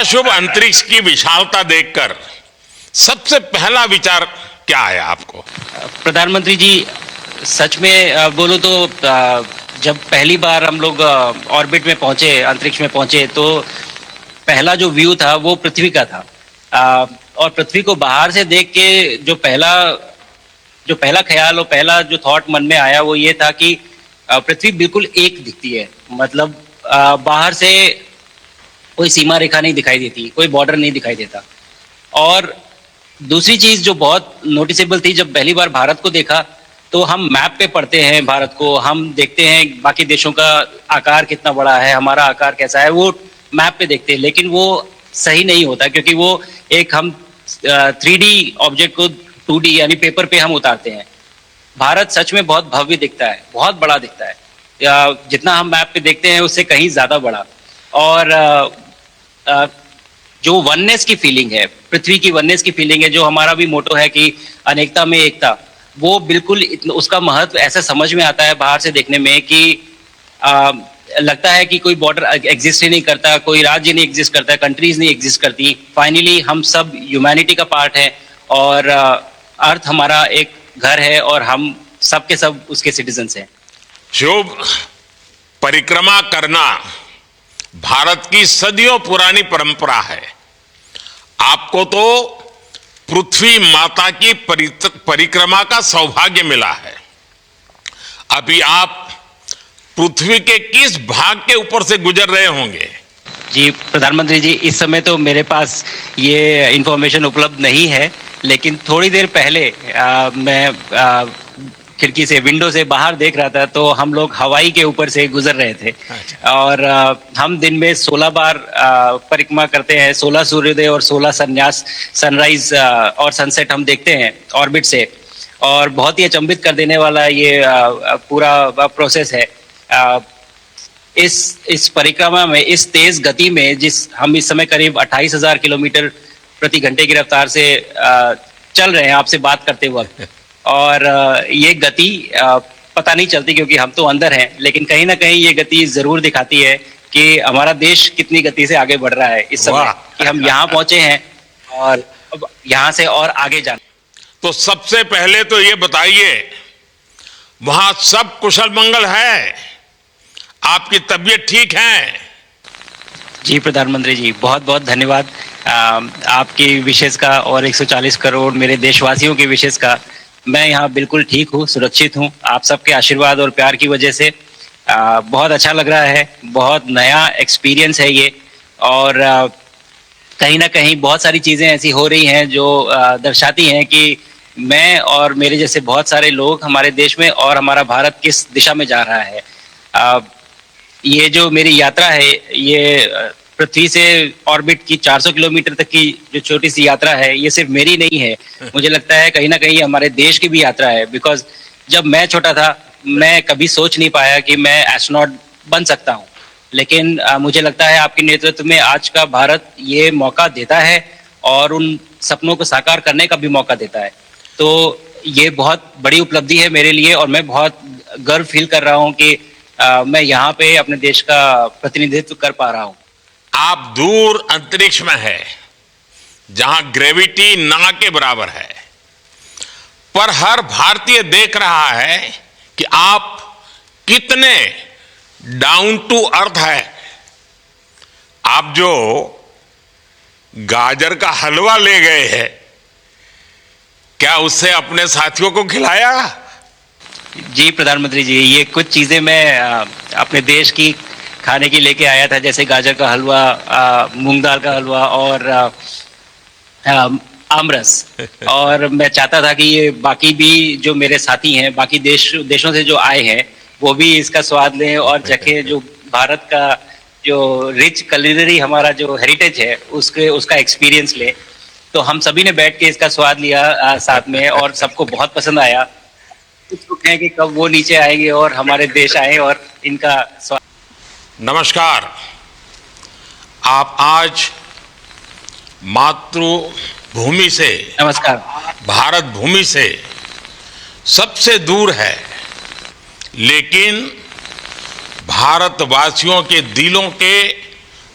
शुभ अंतरिक्ष की विशालता देखकर सबसे पहला विचार क्या आया आपको? प्रधानमंत्री जी, सच में बोलो तो जब पहली बार हम लोग ऑर्बिट में पहुंचे, अंतरिक्ष में पहुंचे, तो पहला जो व्यू था वो पृथ्वी का था। और पृथ्वी को बाहर से देख के जो पहला ख्याल और पहला जो थॉट मन में आया वो ये था कि पृथ्वी बिल्कुल एक दिखती है। मतलब बाहर से कोई सीमा रेखा नहीं दिखाई देती, कोई बॉर्डर नहीं दिखाई देता। और दूसरी चीज जो बहुत नोटिसेबल थी, जब पहली बार भारत को देखा तो हम मैप पे पढ़ते हैं भारत को, हम देखते हैं बाकी देशों का आकार कितना बड़ा है, हमारा आकार कैसा है, वो मैप पे देखते हैं। लेकिन वो सही नहीं होता, क्योंकि वो एक हम 3D ऑब्जेक्ट को 2D यानी पेपर पे हम उतारते हैं। भारत सच में बहुत भव्य दिखता है, बहुत बड़ा दिखता है, जितना हम मैप पे देखते हैं उससे कहीं ज्यादा बड़ा। और जो वननेस की फीलिंग है, पृथ्वी की वननेस की फीलिंग है, जो हमारा भी मोटो है कि अनेकता में एकता, वो बिल्कुल उसका महत्व ऐसा समझ में आता है बाहर से देखने में कि लगता है कि कोई बॉर्डर एग्जिस्ट ही नहीं करता, कोई राज्य नहीं एग्जिस्ट करता, कंट्रीज नहीं एग्जिस्ट करती। फाइनली हम सब ह्यूमैनिटी का पार्ट है और अर्थ हमारा एक घर है और हम सब के सब उसके सिटीजन्स हैं। शुभ परिक्रमा करना भारत की सदियों पुरानी परंपरा है। आपको तो पृथ्वी माता की परिक्रमा का सौभाग्य मिला है। अभी आप पृथ्वी के किस भाग के ऊपर से गुजर रहे होंगे? जी प्रधानमंत्री जी, इस समय तो मेरे पास ये इंफॉर्मेशन उपलब्ध नहीं है, लेकिन थोड़ी देर पहले मैं खिड़की से, विंडो से बाहर देख रहा था, तो हम लोग हवाई के ऊपर से गुजर रहे थे। और हम दिन में 16 बार परिक्रमा करते हैं, 16 सूर्योदय और 16 संन्यास, सनराइज और सनसेट हम देखते हैं ऑर्बिट से। और बहुत ही अचंभित कर देने वाला ये पूरा प्रोसेस है। इस परिक्रमा में, इस तेज गति में, जिस हम इस समय करीब 28,000 किलोमीटर प्रति घंटे की रफ्तार से चल रहे हैं आपसे बात करते वक्त, और ये गति पता नहीं चलती क्योंकि हम तो अंदर हैं, लेकिन कहीं ना कहीं ये गति जरूर दिखाती है कि हमारा देश कितनी गति से आगे बढ़ रहा है इस समय, कि हम यहाँ पहुंचे हैं और अब यहाँ से और आगे जाना। तो सबसे पहले तो ये बताइए, वहां सब कुशल मंगल है? आपकी तबीयत ठीक है? जी प्रधानमंत्री जी, बहुत बहुत धन्यवाद आपकी विशेष का और 140 करोड़ मेरे देशवासियों की विशेष का। मैं यहाँ बिल्कुल ठीक हूँ, सुरक्षित हूँ, आप सबके आशीर्वाद और प्यार की वजह से। बहुत अच्छा लग रहा है, बहुत नया एक्सपीरियंस है ये। और कहीं ना कहीं बहुत सारी चीज़ें ऐसी हो रही हैं जो दर्शाती हैं कि मैं और मेरे जैसे बहुत सारे लोग हमारे देश में और हमारा भारत किस दिशा में जा रहा है। ये जो मेरी यात्रा है, ये पृथ्वी से ऑर्बिट की 400 किलोमीटर तक की जो छोटी सी यात्रा है, ये सिर्फ मेरी नहीं है। मुझे लगता है कहीं ना कहीं हमारे देश की भी यात्रा है। बिकॉज जब मैं छोटा था, मैं कभी सोच नहीं पाया कि मैं एस्ट्रोनॉट बन सकता हूँ, लेकिन मुझे लगता है आपके नेतृत्व में आज का भारत ये मौका देता है और उन सपनों को साकार करने का भी मौका देता है। तो ये बहुत बड़ी उपलब्धि है मेरे लिए और मैं बहुत गर्व फील कर रहा हूँ कि मैं यहाँ पे अपने देश का प्रतिनिधित्व कर पा रहा हूँ। आप दूर अंतरिक्ष में है, जहां ग्रेविटी ना के बराबर है, पर हर भारतीय देख रहा है कि आप कितने डाउन टू अर्थ है। आप जो गाजर का हलवा ले गए हैं, क्या उससे अपने साथियों को खिलाया? जी प्रधानमंत्री जी, ये कुछ चीज़ें मैं अपने देश की खाने की लेके आया था, जैसे गाजर का हलवा, मूंग दाल का हलवा और आमरस। और मैं चाहता था कि ये बाकी भी जो मेरे साथी हैं, बाकी देशों से जो आए हैं, वो भी इसका स्वाद लें और चखें, जो भारत का जो रिच कलिनरी हमारा जो हेरिटेज है उसका एक्सपीरियंस लें। तो हम सभी ने बैठ के इसका स्वाद लिया साथ में, और सबको बहुत पसंद आया। कुछ लोग हैं कि कब वो नीचे आएंगे और हमारे देश आए और इनका स्वाद। नमस्कार। आप आज मातृभूमि से, नमस्कार, भारत भूमि से सबसे दूर है, लेकिन भारतवासियों के दिलों के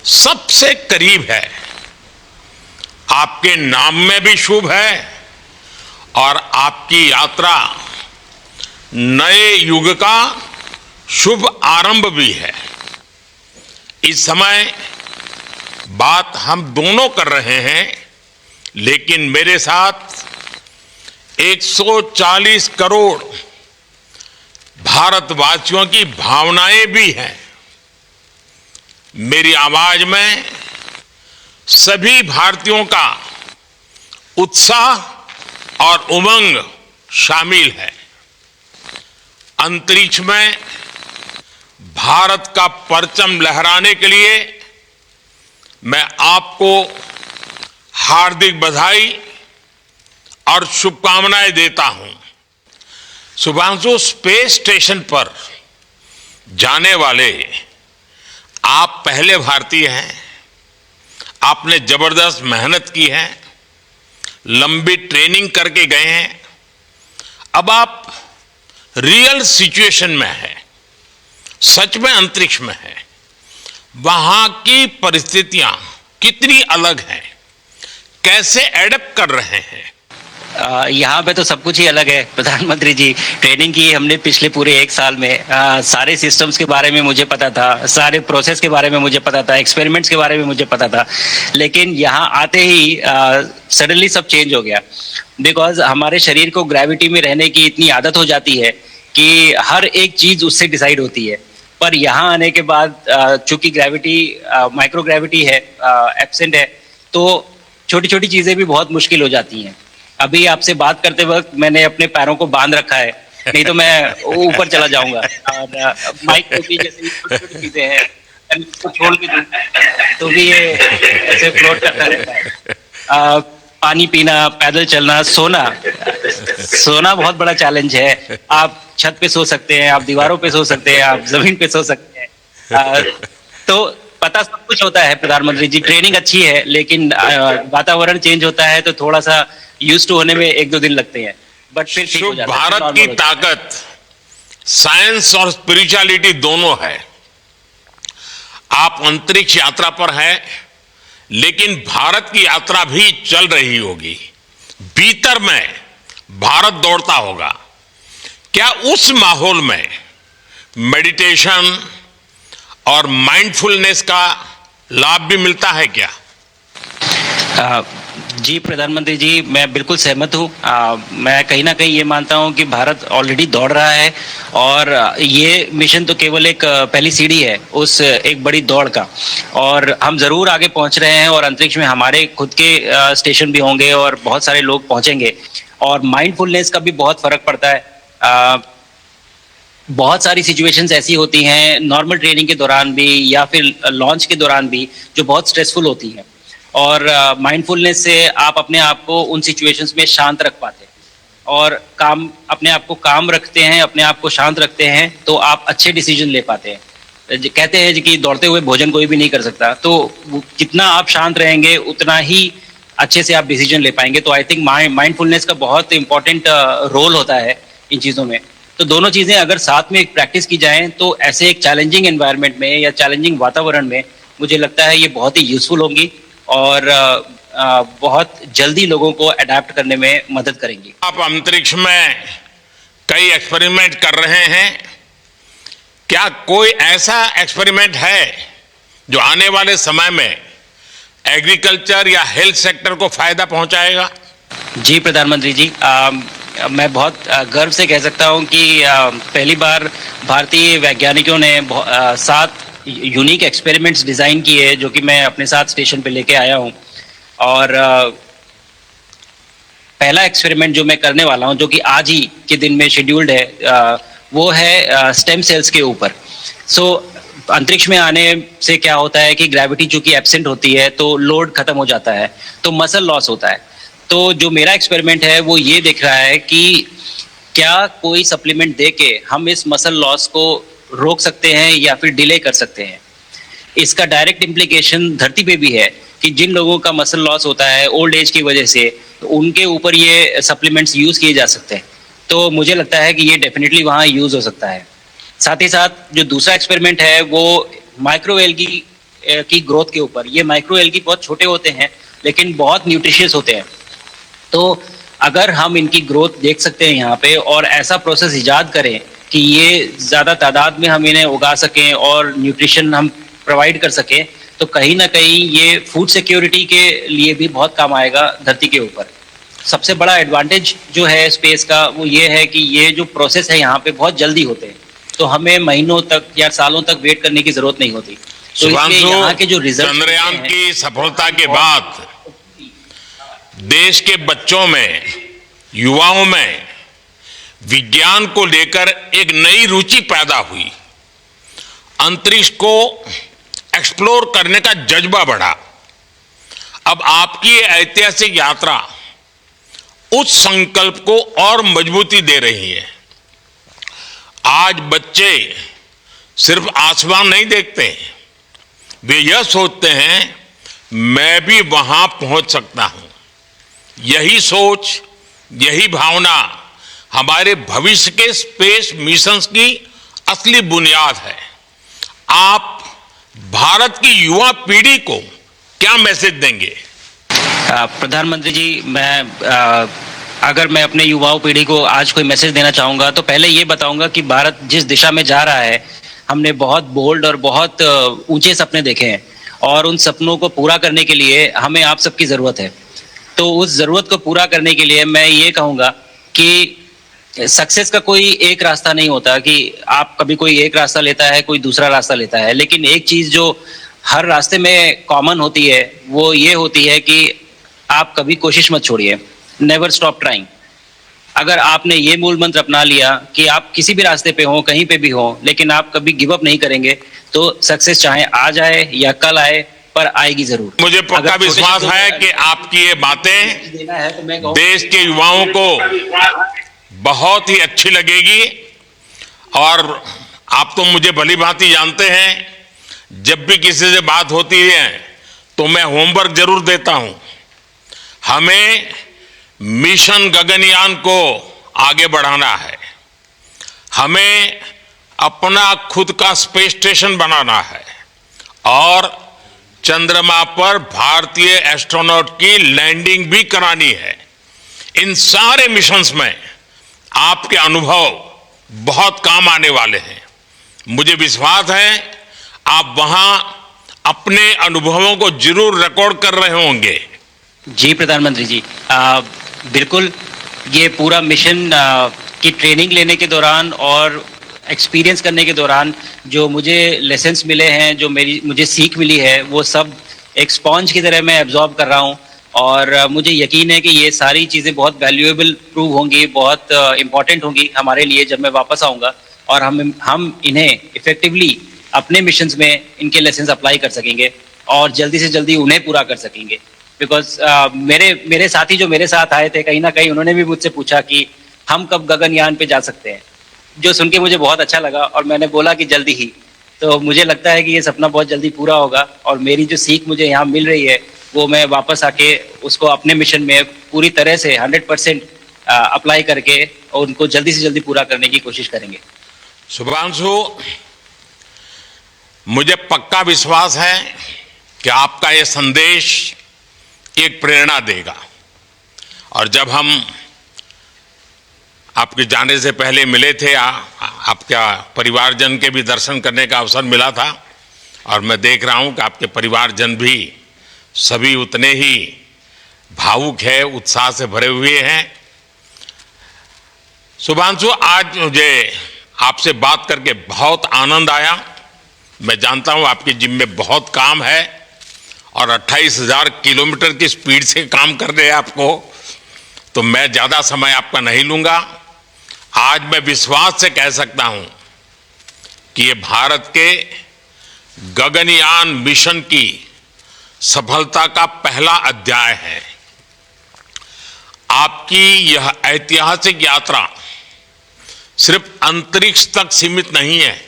सबसे करीब है। आपके नाम में भी शुभ है और आपकी यात्रा नए युग का शुभ आरंभ भी है। इस समय बात हम दोनों कर रहे हैं, लेकिन मेरे साथ 140 करोड़ भारतवासियों की भावनाएं भी हैं। मेरी आवाज में सभी भारतीयों का उत्साह और उमंग शामिल है। अंतरिक्ष में भारत का परचम लहराने के लिए मैं आपको हार्दिक बधाई और शुभकामनाएं देता हूं। शुभांशु, स्पेस स्टेशन पर जाने वाले आप पहले भारतीय हैं। आपने जबरदस्त मेहनत की है, लंबी ट्रेनिंग करके गए हैं। अब आप रियल सिचुएशन में हैं, सच में अंतरिक्ष में हैं। वहां की परिस्थितियां कितनी अलग हैं, कैसे एडप्ट कर रहे हैं? यहाँ पे तो सब कुछ ही अलग है प्रधानमंत्री जी। ट्रेनिंग की हमने पिछले पूरे 1 साल में। सारे सिस्टम्स के बारे में मुझे पता था, सारे प्रोसेस के बारे में मुझे पता था, एक्सपेरिमेंट्स के बारे में मुझे पता था, लेकिन यहाँ आते ही सडनली सब चेंज हो गया। बिकॉज हमारे शरीर को ग्रेविटी में रहने की इतनी आदत हो जाती है कि हर एक चीज उससे डिसाइड होती है। पर यहाँ आने के बाद चूंकि ग्रेविटी माइक्रो ग्रेविटी है, एब्सेंट है, तो छोटी छोटी चीजें भी बहुत मुश्किल हो जाती हैं। अभी आपसे बात करते वक्त मैंने अपने पैरों को बांध रखा है, नहीं तो मैं ऊपर चला जाऊंगा। और माइक पे भी जैसे छोटी छोटी चीजें हैं, इसको छोड़ भी दूं तो भी ये ऐसे फ्लोट करता रहता है। पानी पीना, पैदल चलना, सोना बहुत बड़ा चैलेंज है। आप छत पे सो सकते हैं, आप दीवारों पे सो सकते हैं, आप जमीन पे सो सकते हैं। तो पता सब कुछ होता है प्रधानमंत्री जी। ट्रेनिंग अच्छी है, लेकिन वातावरण चेंज होता है तो थोड़ा सा यूज्ड टू होने में 1-2 दिन लगते हैं, बट फिर ठीक हो जाता है। भारत की ताकत साइंस और स्पिरिचुअलिटी दोनों है। आप अंतरिक्ष यात्रा पर हैं, लेकिन भारत की यात्रा भी चल रही होगी। भीतर में भारत दौड़ता होगा। क्या उस माहौल में मेडिटेशन और माइंडफुलनेस का लाभ भी मिलता है क्या? जी प्रधानमंत्री जी, मैं बिल्कुल सहमत हूँ। मैं कहीं ना कहीं ये मानता हूँ कि भारत ऑलरेडी दौड़ रहा है, और ये मिशन तो केवल एक पहली सीढ़ी है उस एक बड़ी दौड़ का। और हम ज़रूर आगे पहुँच रहे हैं, और अंतरिक्ष में हमारे खुद के स्टेशन भी होंगे और बहुत सारे लोग पहुँचेंगे। और माइंडफुलनेस का भी बहुत फ़र्क पड़ता है। बहुत सारी सिचुएशंस ऐसी होती हैं नॉर्मल ट्रेनिंग के दौरान भी या फिर लॉन्च के दौरान भी, जो बहुत स्ट्रेसफुल होती हैं, और माइंडफुलनेस से आप अपने आप को उन सिचुएशंस में शांत रख पाते हैं, और अपने आप को काम रखते हैं, अपने आप को शांत रखते हैं, तो आप अच्छे डिसीजन ले पाते हैं। कहते हैं कि दौड़ते हुए भोजन कोई भी नहीं कर सकता, तो जितना आप शांत रहेंगे उतना ही अच्छे से आप डिसीजन ले पाएंगे। तो आई थिंक माइंडफुलनेस का बहुत इंपॉर्टेंट रोल होता है इन चीज़ों में। तो दोनों चीज़ें अगर साथ में प्रैक्टिस की जाएं तो ऐसे एक चैलेंजिंग एनवायरनमेंट में या चैलेंजिंग वातावरण में मुझे लगता है ये बहुत ही यूजफुल होंगी, और बहुत जल्दी लोगों को अडेप्ट करने में मदद करेंगी। आप अंतरिक्ष में कई एक्सपेरिमेंट कर रहे हैं। क्या कोई ऐसा एक्सपेरिमेंट है जो आने वाले समय में एग्रीकल्चर या हेल्थ सेक्टर को फायदा पहुंचाएगा? जी प्रधानमंत्री जी, मैं बहुत गर्व से कह सकता हूं कि पहली बार भारतीय वैज्ञानिकों ने 7 यूनिक एक्सपेरिमेंट्स डिज़ाइन किए, जो कि मैं अपने साथ स्टेशन पे लेके आया हूं। और पहला एक्सपेरिमेंट जो मैं करने वाला हूं, जो कि आज ही के दिन में शेड्यूल्ड है, वो है स्टेम सेल्स के ऊपर। सो अंतरिक्ष में आने से क्या होता है कि ग्रेविटी चूंकि एब्सेंट होती है तो लोड खत्म हो जाता है, तो मसल लॉस होता है। तो जो मेरा एक्सपेरिमेंट है वो ये देख रहा है कि क्या कोई सप्लीमेंट दे के हम इस मसल लॉस को रोक सकते हैं या फिर डिले कर सकते हैं। इसका डायरेक्ट इम्प्लीकेशन धरती पे भी है कि जिन लोगों का मसल लॉस होता है ओल्ड एज की वजह से, तो उनके ऊपर ये सप्लीमेंट्स यूज़ किए जा सकते हैं। तो मुझे लगता है कि ये डेफिनेटली वहाँ यूज़ हो सकता है। साथ ही साथ जो दूसरा एक्सपेरिमेंट है वो माइक्रो की ग्रोथ के ऊपर। ये माइक्रो एल्गी बहुत छोटे होते हैं लेकिन बहुत न्यूट्रिशियस होते हैं। तो अगर हम इनकी ग्रोथ देख सकते हैं यहाँ पे और ऐसा प्रोसेस इजाद करें कि ये ज़्यादा तादाद में हम इन्हें उगा सकें और न्यूट्रिशन हम प्रोवाइड कर सकें, तो कहीं ना कहीं ये फूड सिक्योरिटी के लिए भी बहुत काम आएगा धरती के ऊपर। सबसे बड़ा एडवांटेज जो है स्पेस का वो ये है कि ये जो प्रोसेस है यहाँ पे बहुत जल्दी होते हैं, तो हमें महीनों तक या सालों तक वेट करने की जरूरत नहीं होती। तो इसलिए यहाँ के जो रिजल्ट चंद्रयान की सफलता के बाद देश के बच्चों में, युवाओं में विज्ञान को लेकर एक नई रुचि पैदा हुई। अंतरिक्ष को एक्सप्लोर करने का जज्बा बढ़ा। अब आपकी ये ऐतिहासिक यात्रा उस संकल्प को और मजबूती दे रही है। आज बच्चे सिर्फ आसमान नहीं देखते, वे यह सोचते हैं मैं भी वहां पहुंच सकता हूं। यही सोच, यही भावना हमारे भविष्य के स्पेस मिशंस की असली बुनियाद है। आप भारत की युवा पीढ़ी को क्या मैसेज देंगे? प्रधानमंत्री जी, अगर मैं अपने युवाओं पीढ़ी को आज कोई मैसेज देना चाहूँगा तो पहले ये बताऊँगा कि भारत जिस दिशा में जा रहा है, हमने बहुत बोल्ड और बहुत ऊंचे सपने देखे हैं और उन सपनों को पूरा करने के लिए हमें आप सबकी ज़रूरत है। तो उस ज़रूरत को पूरा करने के लिए मैं ये कहूँगा कि सक्सेस का कोई एक रास्ता नहीं होता कि आप कभी कोई एक रास्ता लेता है, कोई दूसरा रास्ता लेता है, लेकिन एक चीज़ जो हर रास्ते में कॉमन होती है वो ये होती है कि आप कभी कोशिश मत छोड़िए, नेवर स्टॉप ट्राइंग। अगर आपने ये मूल मंत्र अपना लिया कि आप किसी भी रास्ते पे हो, कहीं पे भी हो, लेकिन आप कभी गिव अप नहीं करेंगे, तो सक्सेस चाहे आज आए या कल आए पर आएगी जरूर। मुझे पक्का विश्वास है कि आपकी ये बातें देश के युवाओं को बहुत ही अच्छी लगेगी। और आप तो मुझे भली भांति जानते हैं, जब भी किसी से बात होती है तो मैं होमवर्क जरूर देता हूं। हमें मिशन गगनयान को आगे बढ़ाना है, हमें अपना खुद का स्पेस स्टेशन बनाना है और चंद्रमा पर भारतीय एस्ट्रोनॉट की लैंडिंग भी करानी है। इन सारे मिशंस में आपके अनुभव बहुत काम आने वाले हैं। मुझे विश्वास है आप वहां अपने अनुभवों को जरूर रिकॉर्ड कर रहे होंगे। जी प्रधानमंत्री जी, बिल्कुल। ये पूरा मिशन की ट्रेनिंग लेने के दौरान और एक्सपीरियंस करने के दौरान जो मुझे लेसन्स मिले हैं, जो मुझे सीख मिली है, वो सब एक स्पॉन्ज की तरह मैं एब्जॉर्ब कर रहा हूँ और मुझे यकीन है कि ये सारी चीज़ें बहुत वैल्यूएबल प्रूव होंगी, बहुत इम्पॉर्टेंट होंगी हमारे लिए जब मैं वापस आऊँगा और हम इन्हें इफेक्टिवली अपने मिशंस में इनके लेसन्स अप्लाई कर सकेंगे और जल्दी से जल्दी उन्हें पूरा कर सकेंगे। बिकॉज मेरे साथी जो मेरे साथ आए थे, कहीं ना कहीं उन्होंने भी मुझसे पूछा कि हम कब गगनयान पे जा सकते हैं, जो सुन के मुझे बहुत अच्छा लगा और मैंने बोला कि जल्दी ही। तो मुझे लगता है कि ये सपना बहुत जल्दी पूरा होगा और मेरी जो सीख मुझे यहाँ मिल रही है वो मैं वापस आके उसको अपने मिशन में पूरी तरह से 100% अप्लाई करके और उनको जल्दी से जल्दी पूरा करने की कोशिश करेंगे। शुभांशु, मुझे पक्का विश्वास है कि आपका ये संदेश एक प्रेरणा देगा। और जब हम आपके जाने से पहले मिले थे, आपका परिवारजन के भी दर्शन करने का अवसर मिला था और मैं देख रहा हूं कि आपके परिवारजन भी सभी उतने ही भावुक है, उत्साह से भरे हुए हैं। शुभांशु, आज मुझे आपसे बात करके बहुत आनंद आया। मैं जानता हूं आपके जिम में बहुत काम है और 28,000 किलोमीटर की स्पीड से काम कर रहे हैं आपको, तो मैं ज़्यादा समय आपका नहीं लूँगा। आज मैं विश्वास से कह सकता हूं कि ये भारत के गगनयान मिशन की सफलता का पहला अध्याय है। आपकी यह ऐतिहासिक यात्रा सिर्फ अंतरिक्ष तक सीमित नहीं है,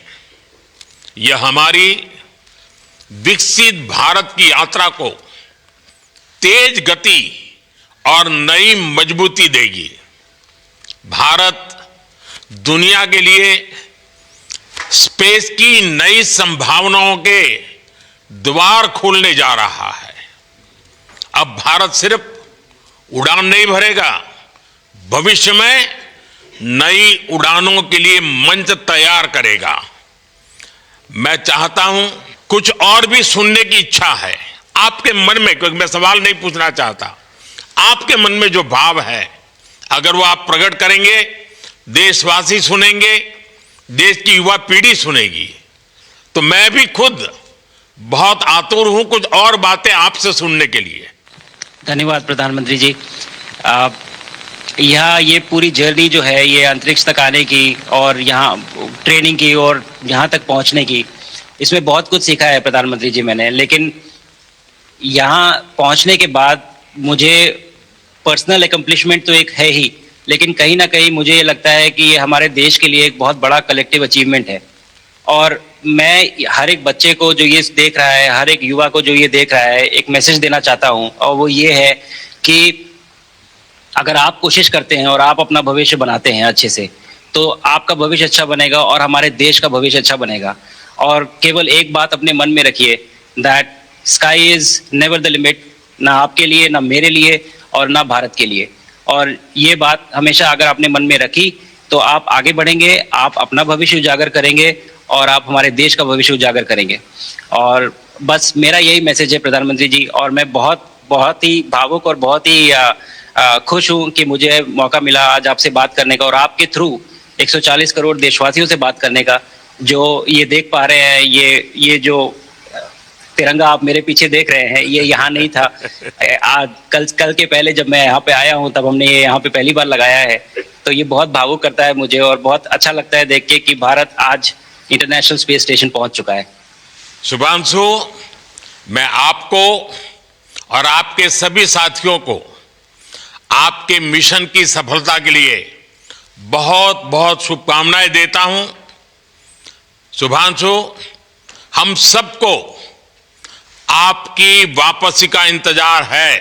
यह हमारी विकसित भारत की यात्रा को तेज गति और नई मजबूती देगी। भारत दुनिया के लिए स्पेस की नई संभावनाओं के द्वार खोलने जा रहा है। अब भारत सिर्फ उड़ान नहीं भरेगा, भविष्य में नई उड़ानों के लिए मंच तैयार करेगा। मैं चाहता हूं, कुछ और भी सुनने की इच्छा है आपके मन में, क्योंकि मैं सवाल नहीं पूछना चाहता, आपके मन में जो भाव है अगर वो आप प्रकट करेंगे, देशवासी सुनेंगे, देश की युवा पीढ़ी सुनेगी, तो मैं भी खुद बहुत आतुर हूं कुछ और बातें आपसे सुनने के लिए। धन्यवाद प्रधानमंत्री जी। यहाँ ये पूरी जर्नी जो है, ये अंतरिक्ष तक आने की और यहाँ ट्रेनिंग की और यहाँ तक पहुँचने की, इसमें बहुत कुछ सीखा है प्रधानमंत्री जी मैंने। लेकिन यहाँ पहुँचने के बाद मुझे पर्सनल एकम्प्लिशमेंट तो एक है ही, लेकिन कहीं ना कहीं मुझे ये लगता है कि ये हमारे देश के लिए एक बहुत बड़ा कलेक्टिव अचीवमेंट है। और मैं हर एक बच्चे को जो ये देख रहा है, हर एक युवा को जो ये देख रहा है, एक मैसेज देना चाहता हूँ, और वो ये है कि अगर आप कोशिश करते हैं और आप अपना भविष्य बनाते हैं अच्छे से, तो आपका भविष्य अच्छा बनेगा और हमारे देश का भविष्य अच्छा बनेगा। और केवल एक बात अपने मन में रखिए, that sky is never the limit, ना आपके लिए, ना मेरे लिए और ना भारत के लिए। और ये बात हमेशा अगर आपने मन में रखी तो आप आगे बढ़ेंगे, आप अपना भविष्य उजागर करेंगे और आप हमारे देश का भविष्य उजागर करेंगे। और बस मेरा यही मैसेज है प्रधानमंत्री जी। और मैं बहुत ही भावुक और बहुत ही खुश हूँ कि मुझे मौका मिला आज आपसे बात करने का और आपके थ्रू 140 करोड़ देशवासियों से बात करने का। जो ये देख पा रहे हैं, ये जो तिरंगा आप मेरे पीछे देख रहे हैं, ये यहाँ नहीं था। आज कल के पहले जब मैं यहाँ पे आया हूँ तब हमने ये यहाँ पे पहली बार लगाया है। तो ये बहुत भावुक करता है मुझे और बहुत अच्छा लगता है देख के कि भारत आज इंटरनेशनल स्पेस स्टेशन पहुंच चुका है। शुभांशु, मैं आपको और आपके सभी साथियों को आपके मिशन की सफलता के लिए बहुत बहुत शुभकामनाएं देता हूं। शुभांशु, हम सबको आपकी वापसी का इंतजार है।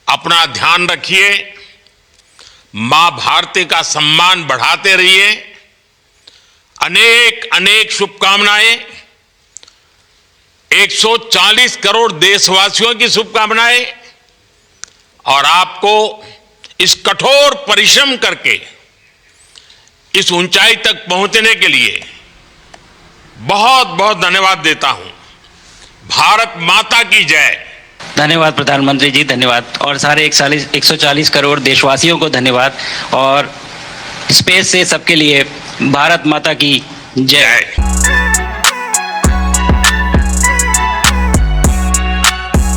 अपना ध्यान रखिए, मां भारती का सम्मान बढ़ाते रहिए। अनेक अनेक शुभकामनाएं, 140 करोड़ देशवासियों की शुभकामनाएं, और आपको इस कठोर परिश्रम करके इस ऊंचाई तक पहुंचने के लिए बहुत बहुत धन्यवाद देता हूं। भारत माता की जय। धन्यवाद प्रधानमंत्री जी, धन्यवाद। और सारे 140 करोड़ देशवासियों को धन्यवाद। और स्पेस से सबके लिए भारत माता की जय।